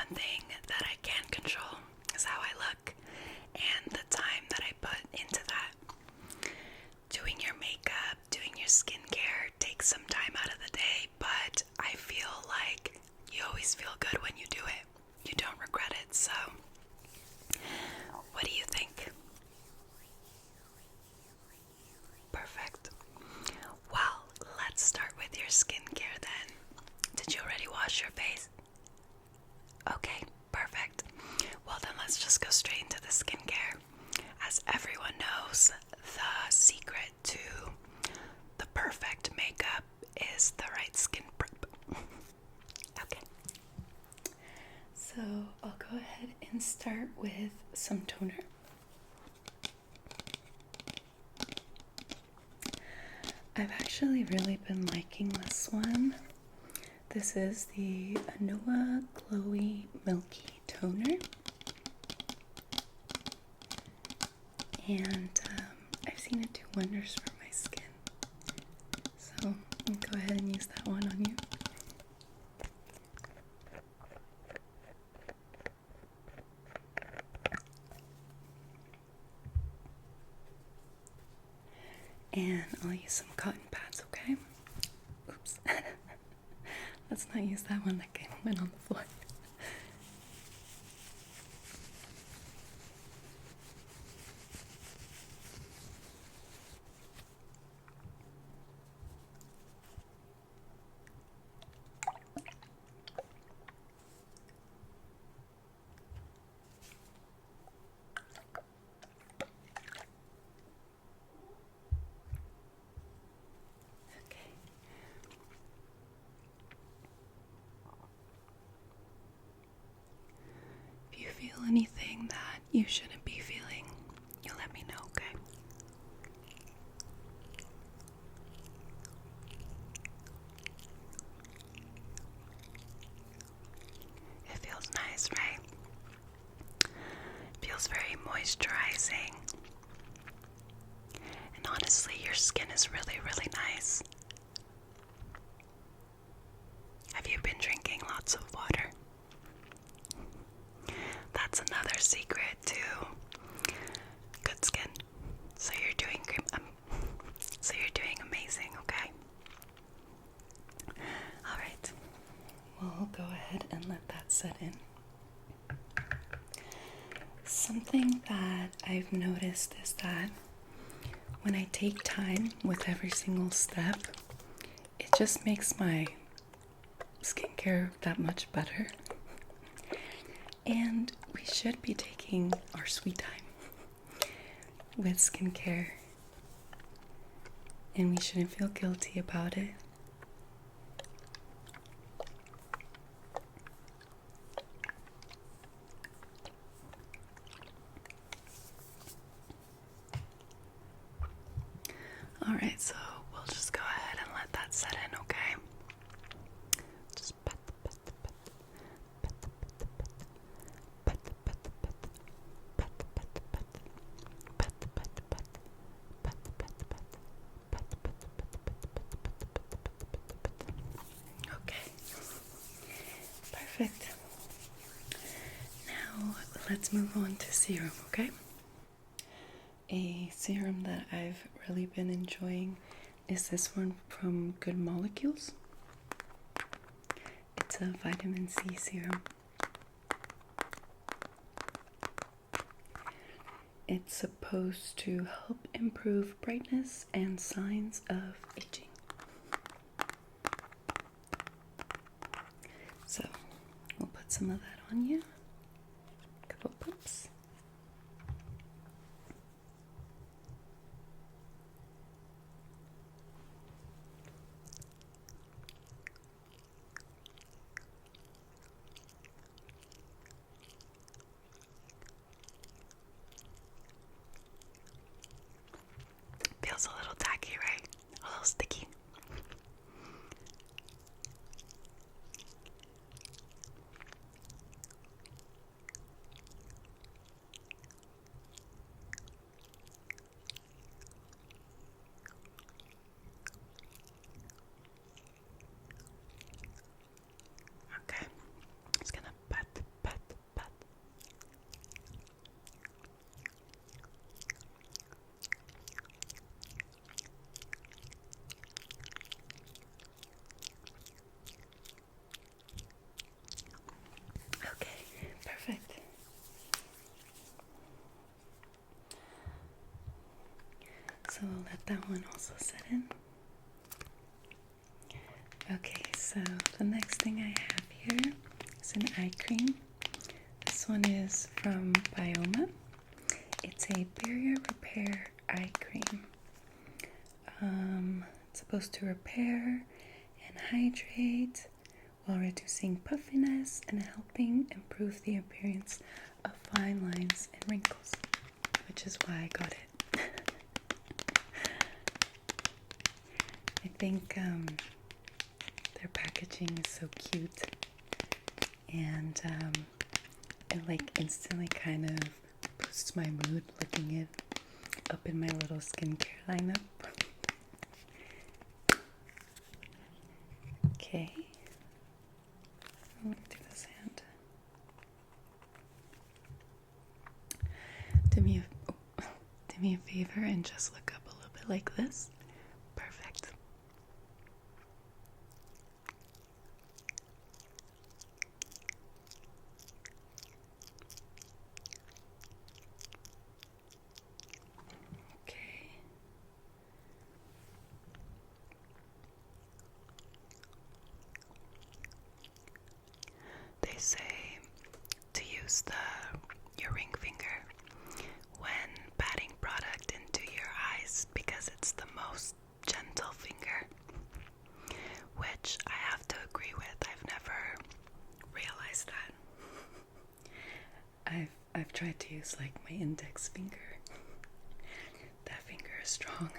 one thing that I can control is how I look and the time that I put into that. Doing your makeup, doing your skincare takes some time out of the day, but I feel like you always feel good when you do it. You don't regret it, so what do you think? Perfect. Well, let's start with your skincare then. Did you already wash your face? Okay, perfect. Well then let's just go straight into the skincare. As everyone knows, the secret to the perfect makeup is the right skin prep. Okay. So I'll go ahead and start with some toner. I've actually really been liking this one. This is the Anoa Glowy Milky Toner. And I've seen it do wonders for my skin. So I'll go ahead and use that one on you. And I'll use some cotton pads, okay? Oops. Let's not use that one that went on the floor. If you feel anything that you shouldn't be feeling, you let me know, okay? It feels nice, right? It feels very moisturizing. And honestly, your skin is really, really nice. Have you been drinking lots of water? That's another secret to good skin. So you're doing amazing, okay? All right. We'll go ahead and let that set in. Something that I've noticed is that when I take time with every single step, it just makes my skincare that much better. And we should be taking our sweet time with skincare. And we shouldn't feel guilty about it. Alright, so we'll just go ahead and let that set in, okay? Just pat, pat, pat, pat, pat, pat, pat, pat, okay, perfect. Now let's move on to serum, okay? A serum that I've really been enjoying is this one from Good Molecules. It's a vitamin C serum. It's supposed to help improve brightness and signs of aging. So we'll put some of that on you. A couple pumps. Feels a little tacky, right? A little sticky. Okay, just gonna pat, one also set in. Okay, so the next thing I have here is an eye cream. This one is from Bioma. It's a barrier repair eye cream. It's supposed to repair and hydrate while reducing puffiness and helping improve the appearance of fine lines and wrinkles, which is why I got it. I think their packaging is so cute, and it like instantly kind of boosts my mood looking it up in my little skincare lineup. Okay, let me do this hand. Do me a favor and just look up a little bit like this. Perfect. Okay. They say to use your ring finger when patting product into your eyes because it's the most gentle finger, which I have to agree with. I've never realized that. I've tried to use like my index finger. That finger is strong.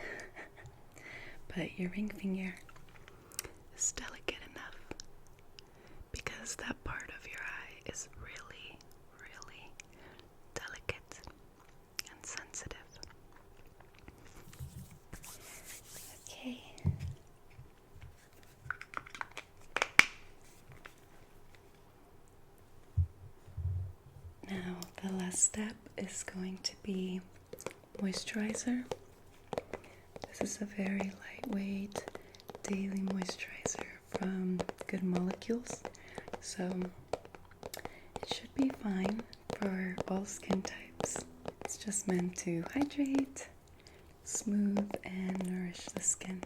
But your ring finger is delicate enough because that part of your eye is really, really delicate and sensitive. Okay. Now the last step is going to be moisturizer. This is a very lightweight daily moisturizer from Good Molecules, so it should be fine for all skin types. It's just meant to hydrate, smooth, and nourish the skin.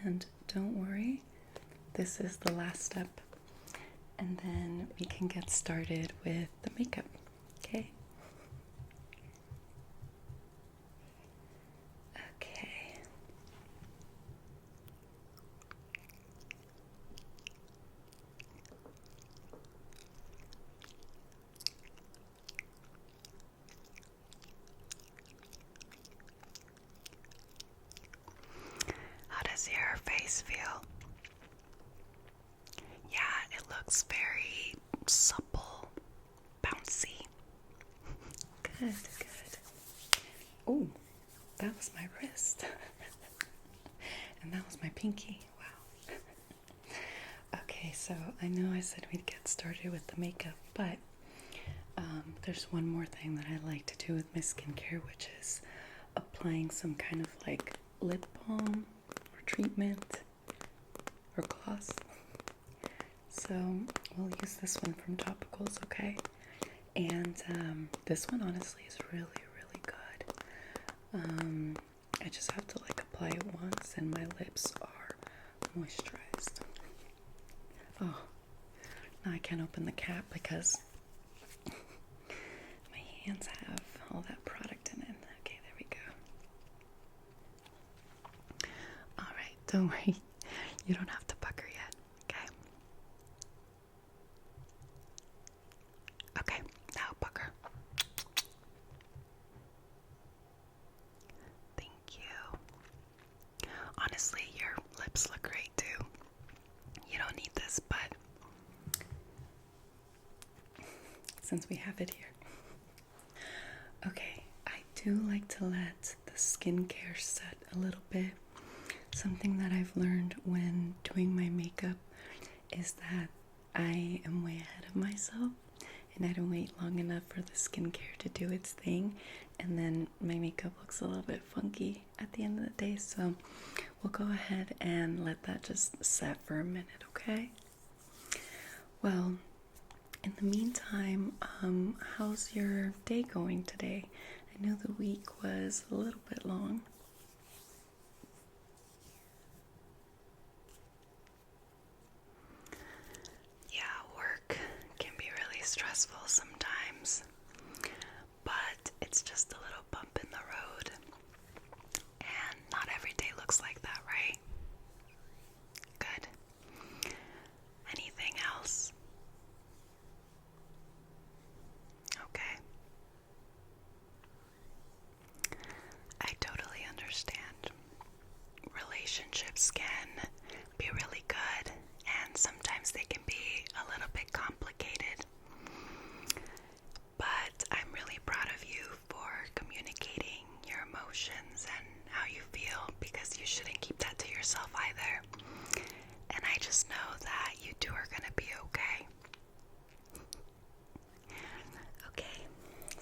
And don't worry, this is the last step, and then we can get started with the makeup, okay? Okay. How does your face feel? Yeah, it looks very supple, bouncy. Good, good. Oh, that was my wrist. And that was my pinky. Wow. Okay, so I know I said we'd get started with the makeup, but there's one more thing that I like to do with my skincare, which is applying some kind of like lip balm or treatment or gloss. So we'll use this one from Topicals, okay? And this one honestly is really, really good. I just have to like apply it once and my lips are moisturized. Oh, now I can't open the cap because my hands have all that product in it. Okay, there we go. Alright, don't worry. You don't have to pucker yet, okay? Okay, now pucker. Thank you. Honestly, your lips look great too. You don't need this, but since we have it here. Okay, I do like to let the skincare set a little bit. Something that I've learned when doing my makeup is that I am way ahead of myself and I don't wait long enough for the skincare to do its thing, and then my makeup looks a little bit funky at the end of the day. So we'll go ahead and let that just set for a minute, okay? Well, In the meantime, how's your day going today? I know the week was a little bit long. Yeah, work can be really stressful sometimes, but it's just a little bump in the road, and not every day looks like that, right? Good. Anything else? Okay. I totally understand. Relationships can be really good, and sometimes they can be a little bit complicated. But I'm really proud of you for communicating your emotions and how you feel, because you shouldn't keep that to yourself either. And I just know that you two are gonna be okay. Okay,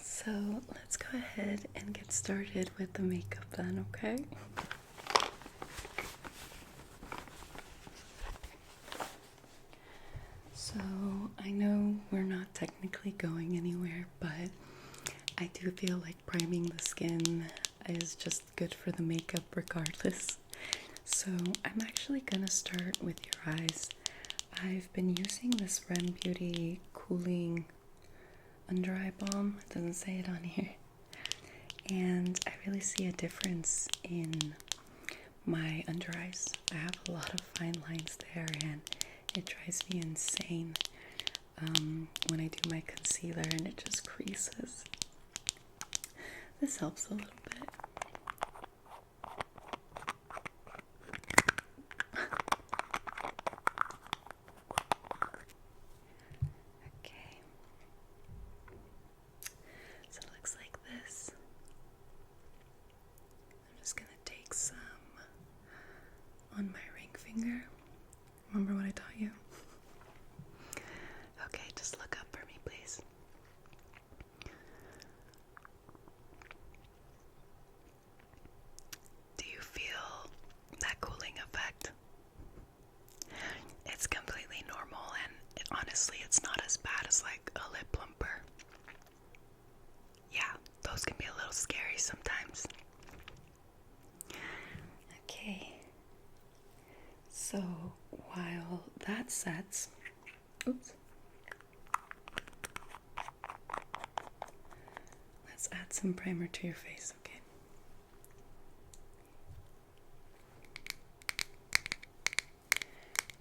so let's go ahead and get started with the makeup then, okay? So I know we're not technically going anywhere, but I do feel like priming the skin is just good for the makeup regardless. So I'm actually gonna start with your eyes. I've been using this Ren Beauty cooling under eye balm. It doesn't say it on here. And I really see a difference in my under eyes. I have a lot of fine lines there, and it drives me insane when I do my concealer and it just creases. This helps a little bit. Okay. So it looks like this. I'm just gonna take some on my ring finger. Remember what I taught you? Okay, just look up for me, please. Do you feel that cooling effect? It's completely normal, and honestly, it's not as bad as like a lip plumper. Yeah, those can be a little scary sometimes. Okay, so while that sets, oops, let's add some primer to your face, okay?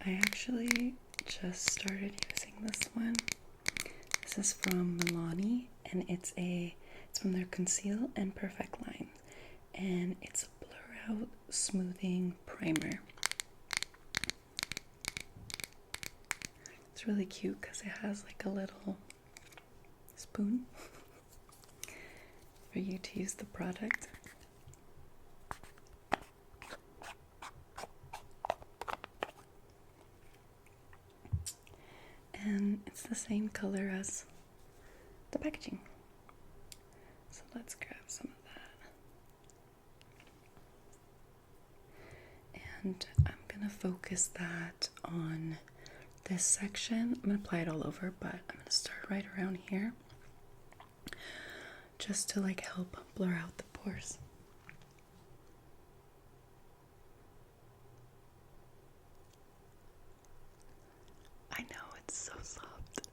I actually just started using this one. This is from Milani, and it's from their Conceal and Perfect line, and it's a blur out smoothing primer. It's really cute because it has like a little spoon for you to use the product. And it's the same color as the packaging. So let's grab some of that. And I'm gonna focus that on this section. I'm gonna apply it all over, but I'm gonna start right around here, just to like help blur out the pores. I know, it's so soft.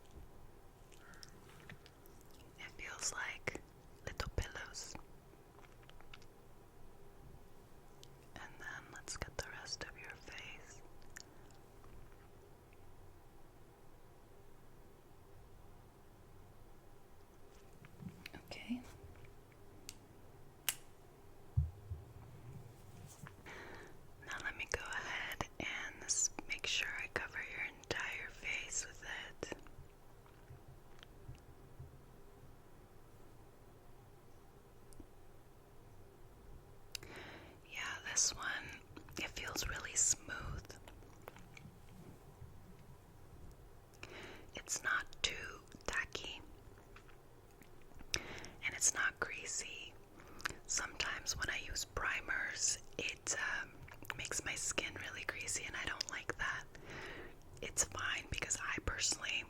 It feels like little pillows. And then let's get the rest of your face. Okay. Now let me go ahead and make sure I cover your entire face with it. Yeah, this one, it feels really smooth. It's not too tacky, and it's not greasy. Sometimes when I use primers, it makes my skin really greasy, and I don't like that. It's fine because I personally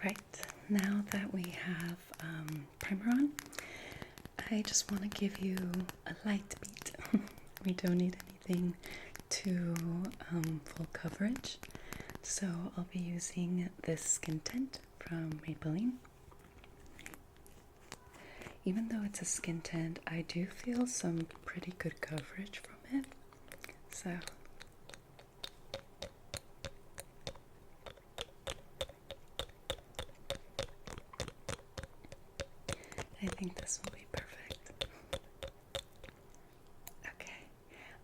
Alright, now that we have primer on, I just want to give you a light beat. We don't need anything too full coverage, so I'll be using this skin tint from Maybelline. Even though it's a skin tint, I do feel some pretty good coverage from it, so I think this will be perfect. Okay,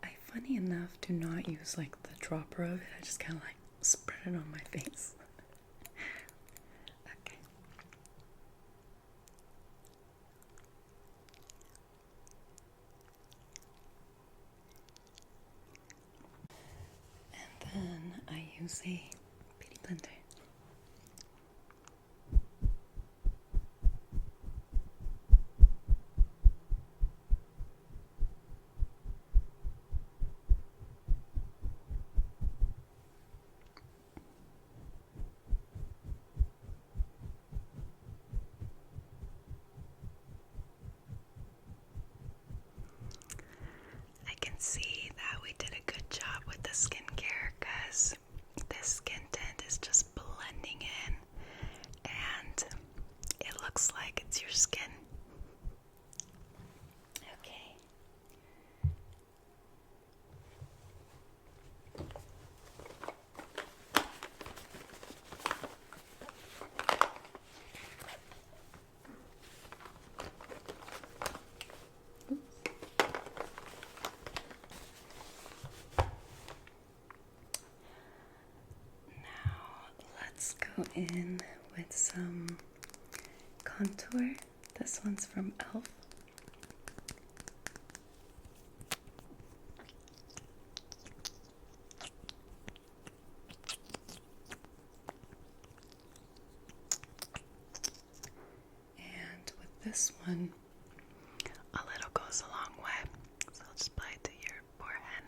I funny enough do not use like the dropper of it, I just kind of like spread it on my face. Okay. And then I use a beauty blender. I can see that we did a good job with the skincare because this skin tint is just blending in and it looks like it's your skin. Okay. Let's go in with some contour. This one's from e.l.f. And with this one, a little goes a long way. So I'll just apply it to your forehead.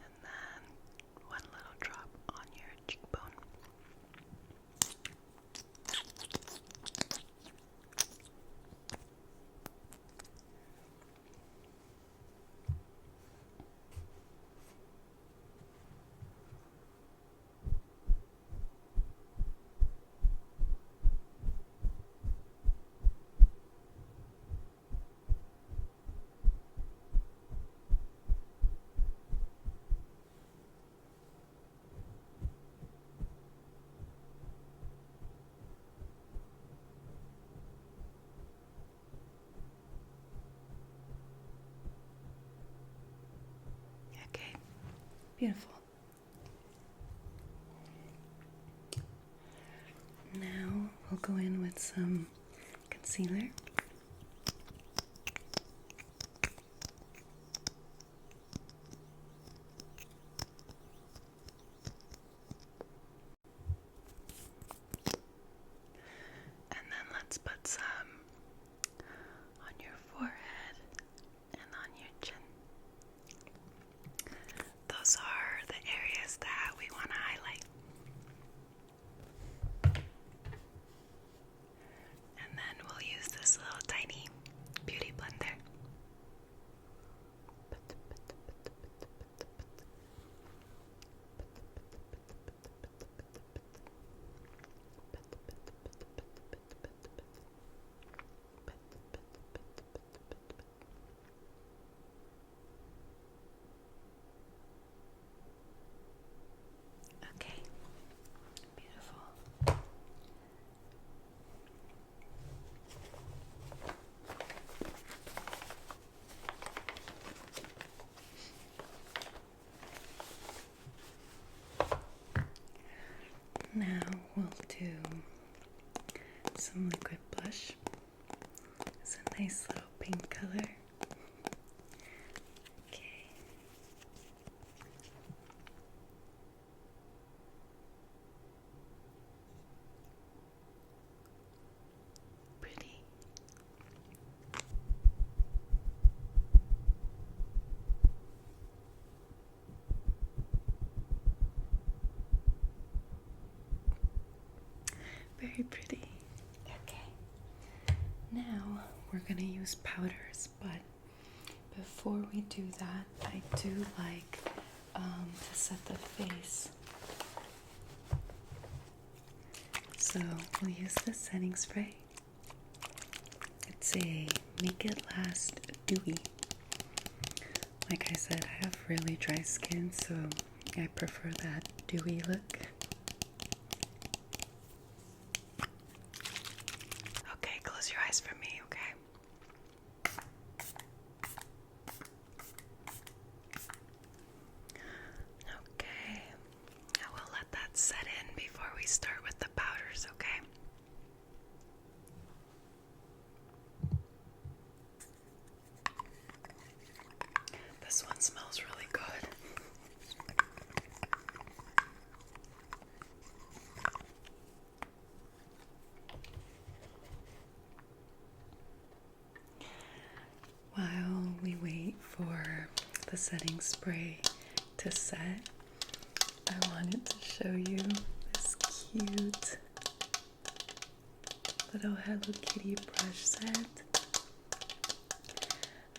And then one little drop on your cheekbone. Okay, beautiful. Now we'll go in with some concealer. And then let's put some on your forehead and on your chin. Those are the areas that we want to highlight. And then we'll use this little tiny beauty blender. Okay, beautiful. Now we'll do some liquid blush. It's a nice little pink color. Okay. Pretty. Very pretty. Okay. Now we're gonna use powders, but before we do that, I do like to set the face. So we'll use the setting spray. It's a Make It Last Dewy. Like I said, I have really dry skin, so I prefer that dewy look. Okay, close your eyes for me, okay? Okay, I will let that set in before we start with the powders, okay? This one smells really good. While we wait for the setting spray to set, I wanted to show you this cute little Hello Kitty brush set.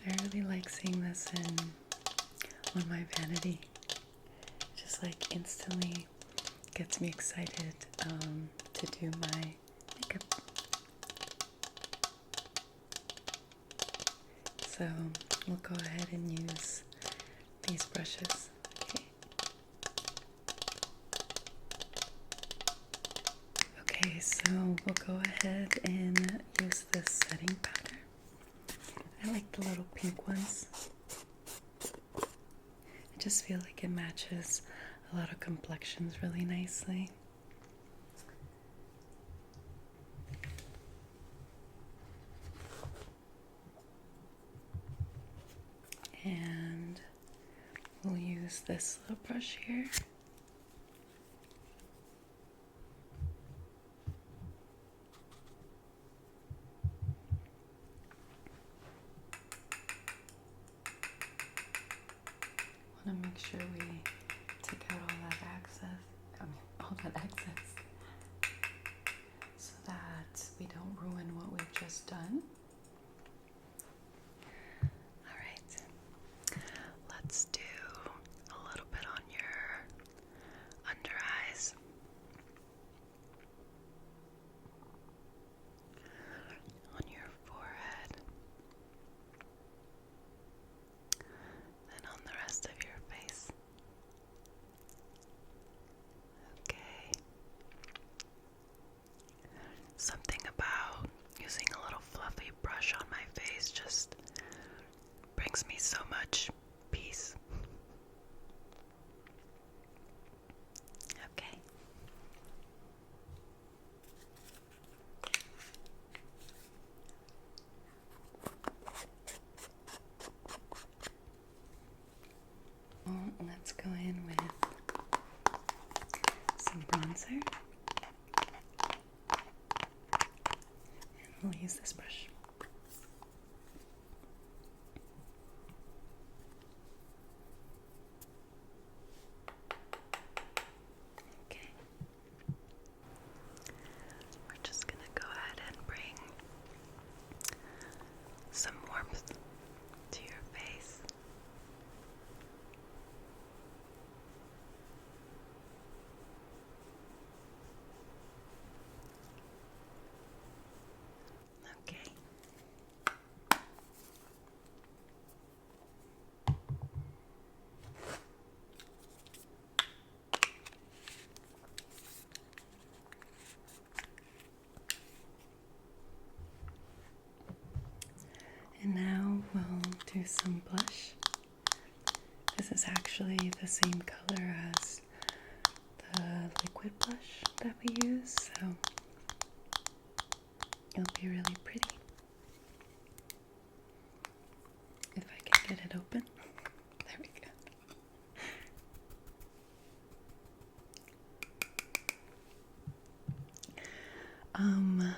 I really like seeing this on my vanity. Just like instantly gets me excited to do my makeup. So we'll go ahead and use these brushes. Okay. Okay, so we'll go ahead and use this setting powder. I like the little pink ones. I just feel like it matches a lot of complexions really nicely. And we'll use this little brush here. Want to make sure we take out all that excess, so that we don't ruin what we've just done. All right, let's do a little bit on your under eyes, on your forehead, and on the rest of your face. Okay. Something about using a little fluffy brush on my face just brings me so much peace. Okay. Let's go in with some bronzer. And we'll use this brush. Okay. We're just gonna go ahead and bring some warmth to your face. Okay. And now we'll do some blush. This is actually the same color as the liquid blush that we use, so it'll be really pretty. If I can get it open. There we go.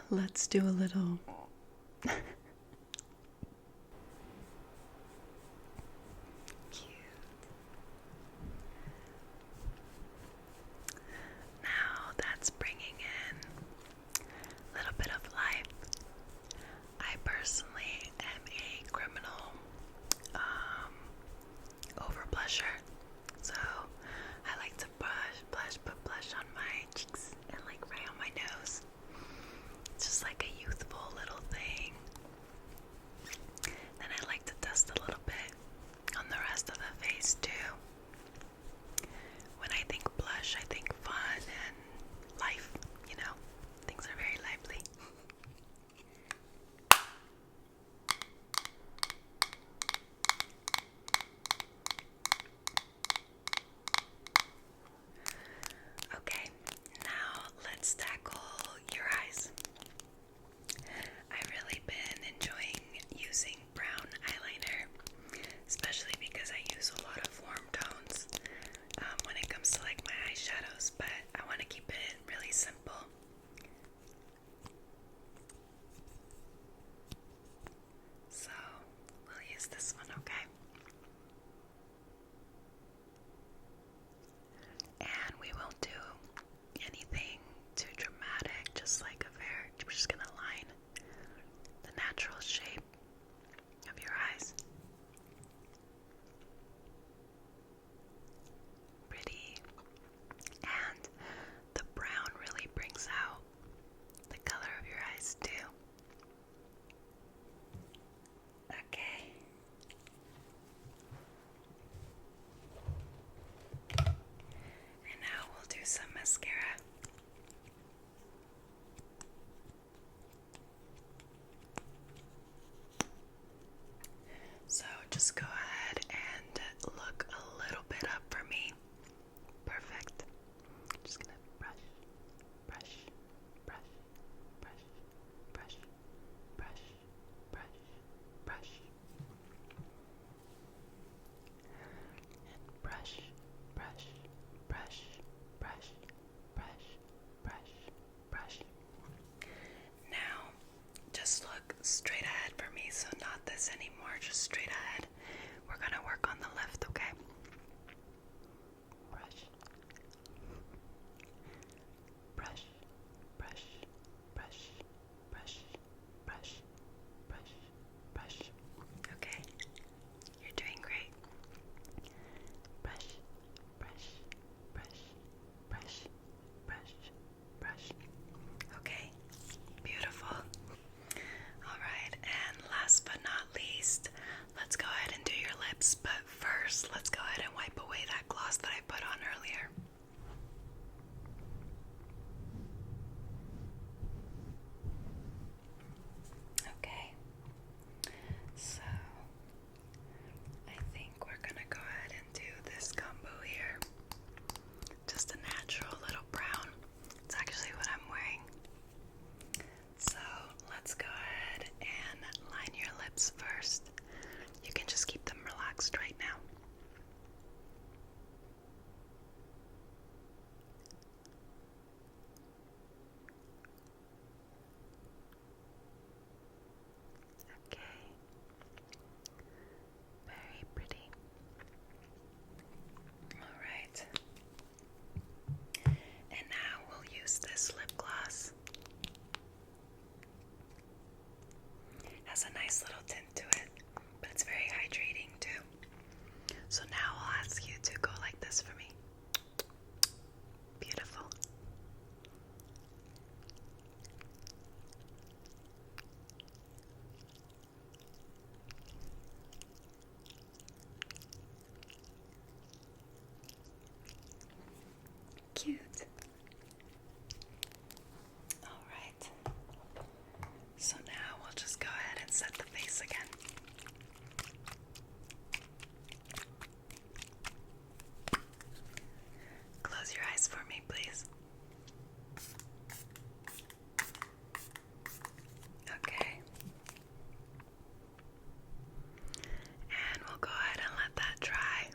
Let's do a little cute. Now that's bringing in this anymore, just straight ahead. We're gonna work on the left, okay? Brush. Brush, brush, brush, brush, brush, brush, brush. Okay, you're doing great. Brush, brush, brush, brush, brush, brush. Okay, beautiful. Alright, and last but not least, let's go ahead and do your lips. But first, let's go ahead and wipe away that gloss that I put on earlier. Okay, so I think we're gonna go ahead and do this combo here. Just a natural little brown. It's actually what I'm wearing. So let's go ahead and line your lips first. You can just keep them relaxed right now. Okay. Very pretty. Alright. And now we'll use this lip gloss. It has a nice little tint to it, but it's very hydrating too. So now I'll ask you to go like this for me. Beautiful. Cute. Alright. So now we'll just go ahead and set the face again. Close your eyes for me, please. Okay. And we'll go ahead and let that dry.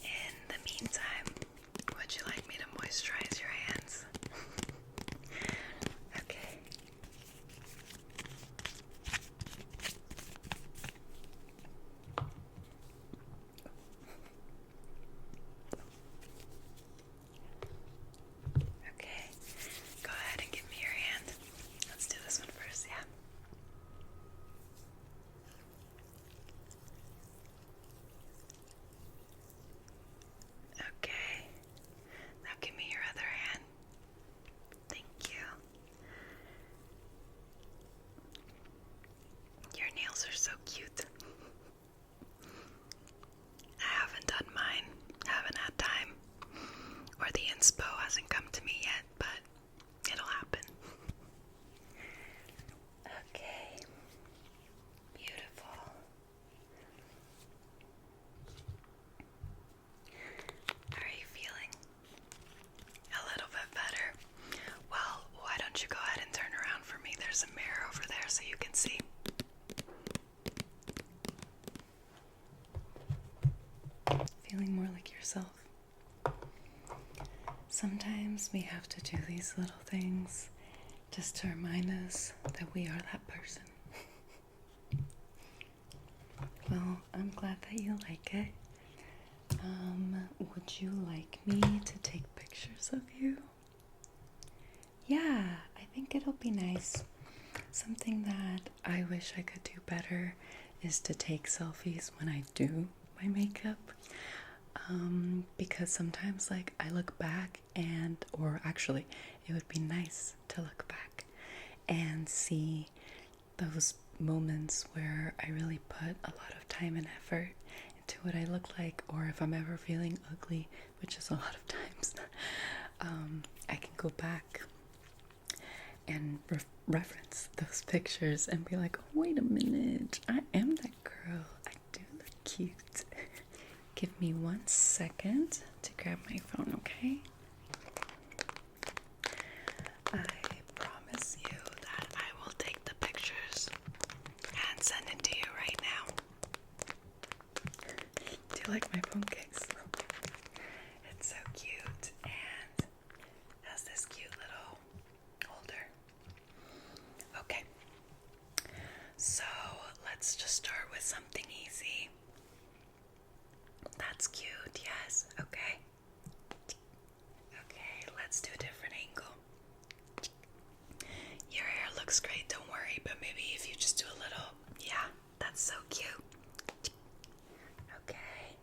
In the meantime, would you like me to moisturize your hands? Okay. Okay. Go ahead and give me your hand. Let's do this one first, yeah? Okay. Now give me your other hand. Thank you. Your nails are so cute. I haven't done mine. Haven't had time. Or the inspo hasn't come to me yet, but it'll happen. Okay. Beautiful. How are you feeling? A little bit better? Well, why don't you go ahead and turn around for me? There's a mirror over there so you can see. Feeling more like yourself. Sometimes we have to do these little things just to remind us that we are that person. Well, I'm glad that you like it. Would you like me to take pictures of you? Yeah, I think it'll be nice. Something that I wish I could do better is to take selfies when I do my makeup. Because sometimes like I look back or actually it would be nice to look back and see those moments where I really put a lot of time and effort into what I look like, or if I'm ever feeling ugly, which is a lot of times, I can go back and reference those pictures and be like, oh, wait a minute, I am that girl, I do look cute. Give me 1 second to grab my phone, okay? I promise you that I will take the pictures and send it to you right now. Do you like my phone case? It's so cute and has this that's cute. Yes. Okay. Okay, let's do a different angle. Your hair looks great, don't worry, but maybe if you just do a little, yeah, that's so cute. Okay,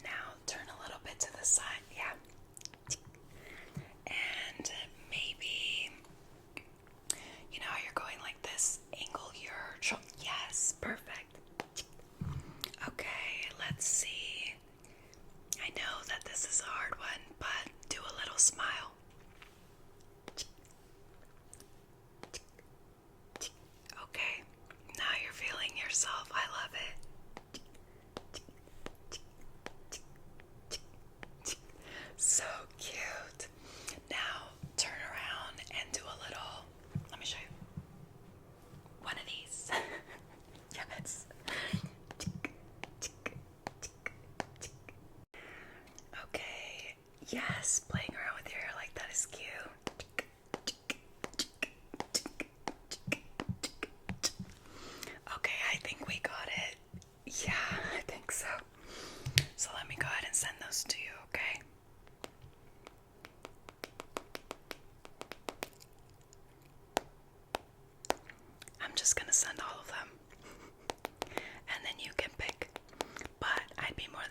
now turn a little bit to the side, yeah. And maybe, you know how you're going like this, angle your shoulder. Yes, perfect. Okay, let's see. I know that this is a hard one, but do a little smile. Okay, now you're feeling yourself. I love it. So cute. Now turn around and do a little, let me show you. One of these. Yes. Okay. Yes, playing around with your hair like that is cute. Okay, I think we got it. Yeah, I think so. So let me go ahead and send those to you, okay? I'm just gonna send all of them. And then you can pick. But I'd be more